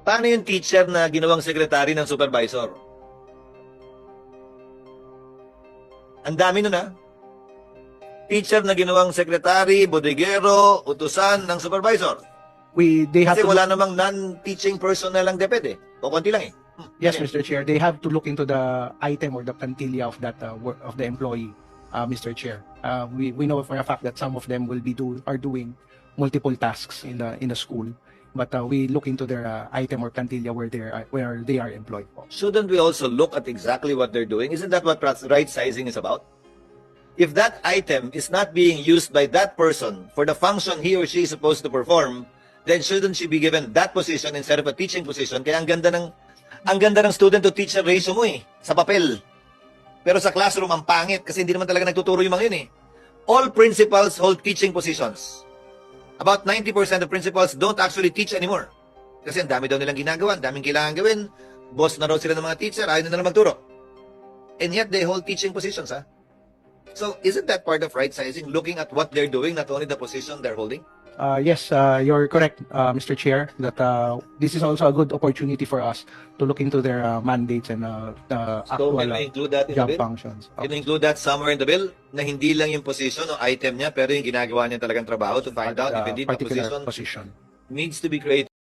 Paano yung teacher na ginawang secretary ng supervisor? Ang dami nun ha. Teacher na ginawang secretary, bodegero, utusan ng supervisor. They have Kasi to wala namang non-teaching personnel ang DepEd eh. O konti lang eh. yes, Mr. Chair, they have to look into the item or the plantilla of that work of the employee, Mr. Chair. We know for a fact that some of them will be are doing multiple tasks in the school, but we look into their item or plantilla where they are employed. Shouldn't we also look at exactly what they're doing? Isn't that what right sizing is about? If that item is not being used by that person for the function he or she is supposed to perform, then shouldn't she be given that position instead of a teaching position? Kaya ang ganda ng student to teacher ratio mo eh, sa papel. Pero sa classroom ang pangit kasi hindi naman talaga nagtuturo yung mga yun eh. All principals hold teaching positions. About 90% of principals don't actually teach anymore. Kasi ang dami daw nilang ginagawa, ang daming kailangan gawin. Boss na raw sila ng mga teacher, ayaw na magturo. And yet they hold teaching positions, ha? So, isn't that part of right sizing, looking at what they're doing, not only the position they're holding? Yes, you're correct, Mr. Chair, that this is also a good opportunity for us to look into their mandates and So, actual can we include that in the job bill? functions. Can we include that somewhere in the bill? Na hindi lang yung position o item niya, pero yung ginagawa niya talagang trabaho to find out if indeed the Particular position position. needs to be created.